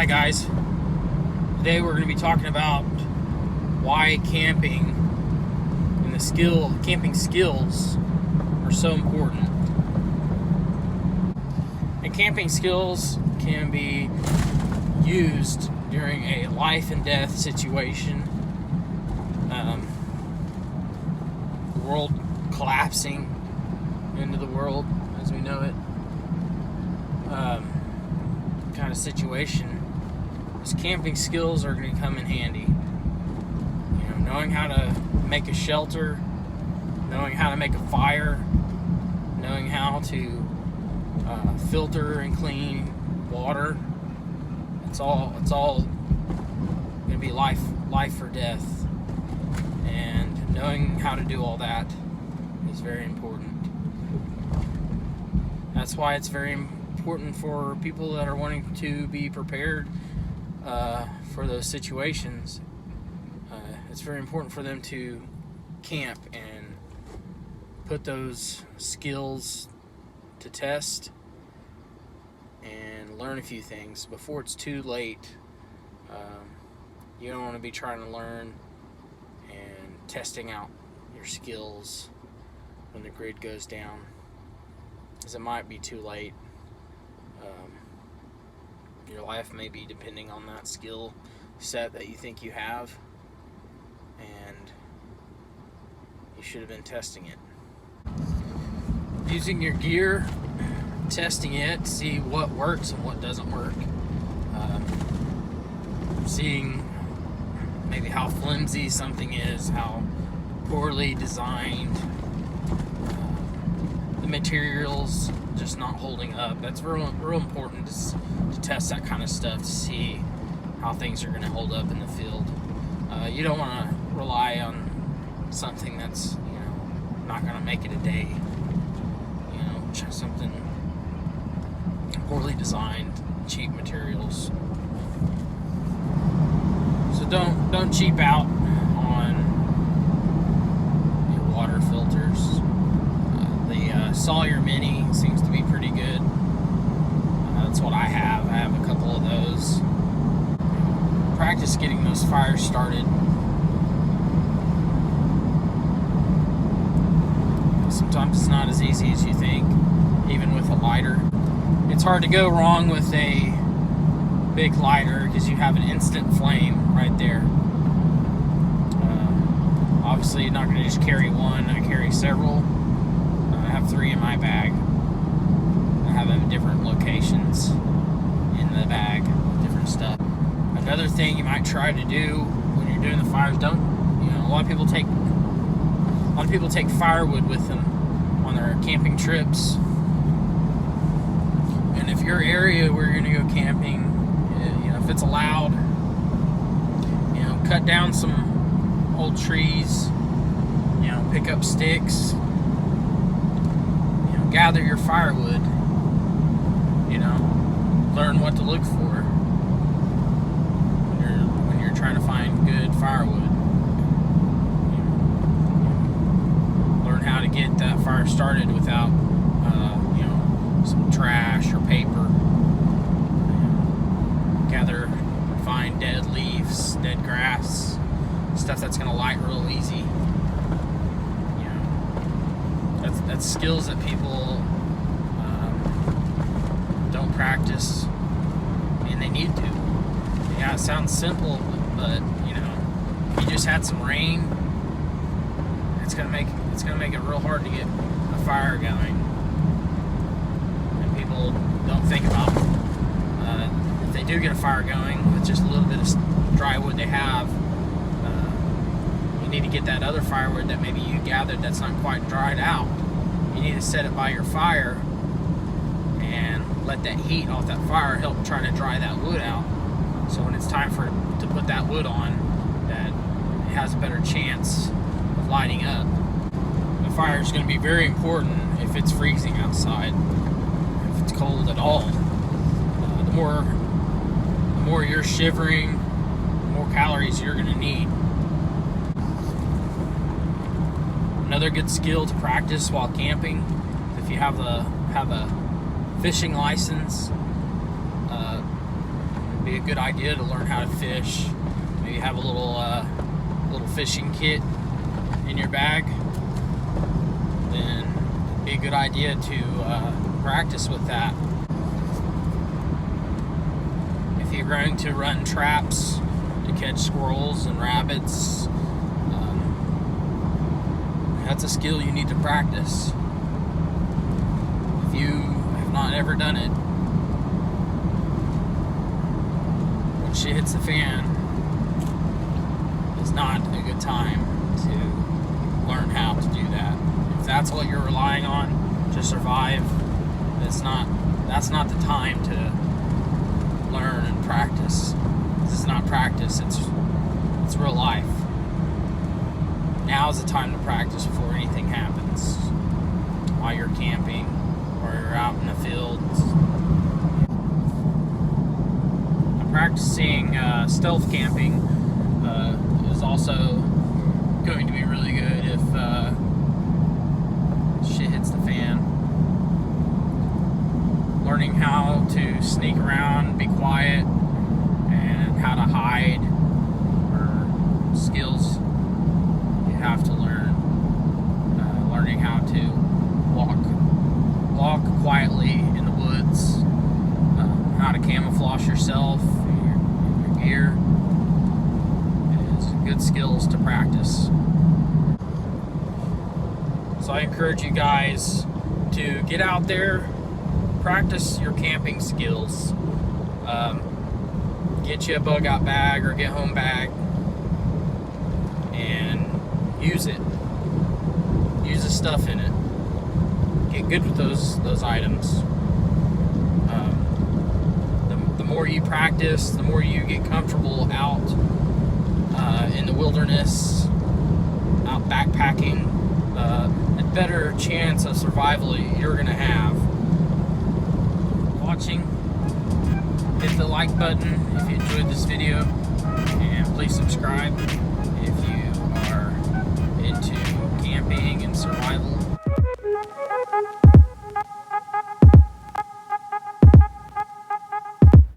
Hi guys, today we're going to be talking about why camping and the camping skills are so important. And camping skills can be used during a life and death situation, the world collapsing into the world as we know it, kind of situation. These camping skills are going to come in handy. Knowing how to make a shelter, knowing how to make a fire, knowing how to filter and clean water. It's all going to be life or death. And knowing how to do all that is very important. That's why it's very important for people that are wanting to be prepared for those situations. It's very important for them to camp and put those skills to test and learn a few things before it's too late. You don't want to be trying to learn and testing out your skills when the grid goes down, because it might be too late. Your life may be depending on that skill set that you think you have, and you should have been testing it. Using your gear, testing it, see what works and what doesn't work. Seeing maybe how flimsy something is, how poorly designed, the materials just not holding up. That's real important to test that kind of stuff, to see how things are going to hold up in the field. You don't want to rely on something that's not going to make it a day. Something poorly designed, cheap materials. So don't cheap out on your water filters. The Sawyer Mini seems to be pretty good. That's what I have. I have a couple of those. Practice getting those fires started. Sometimes it's not as easy as you think, even with a lighter. It's hard to go wrong with a big lighter because you have an instant flame right there. Obviously, you're not going to just carry one. I carry several. I have 3 in my bag. I have them in different locations in the bag, different stuff. Another thing you might try to do when you're doing the fires, a lot of people take firewood with them on their camping trips. And if your area where you're going to go camping, if it's allowed, cut down some old trees, pick up sticks, gather your firewood, learn what to look for when you're trying to find good firewood. Learn how to get that fire started without some trash or paper. Gather, find dead leaves, dead grass, stuff that's going to light real easy. That's skills that people don't practice, and they need to. Yeah, it sounds simple, but if you just had some rain, it's gonna make it real hard to get a fire going. And people don't think about if they do get a fire going with just a little bit of dry wood they have. You need to get that other firewood that maybe you gathered that's not quite dried out. You need to set it by your fire and let that heat off that fire help try to dry that wood out. So when it's time to put that wood on, that it has a better chance of lighting up. The fire is going to be very important if it's freezing outside, if it's cold at all. The more you're shivering, the more calories you're going to need. Another good skill to practice while camping, if you have a fishing license, be a good idea to learn how to fish. Maybe have a little fishing kit in your bag. Then it'd be a good idea to practice with that. If you're going to run traps to catch squirrels and rabbits, that's a skill you need to practice. If you have not ever done it, when shit hits the fan, it's not a good time to learn how to do that. If that's what you're relying on to survive, that's not the time to learn and practice. This is not practice, it's real life. Now is the time to practice before anything happens. While you're camping or you're out in the fields. Practicing stealth camping is also going to be really good if shit hits the fan. Learning how to sneak around, be quiet, and how to hide are skills you have to learn. Learning how to walk quietly in the woods, how to camouflage yourself, your gear, is good skills to practice. So I encourage you guys to get out there, practice your camping skills. Get you a bug out bag or get home bag and use it. Use the stuff in it. Get good with those items. The more you practice, the more you get comfortable out in the wilderness, out backpacking, the better chance of survival you're going to have. Watching, hit the like button if you enjoyed this video,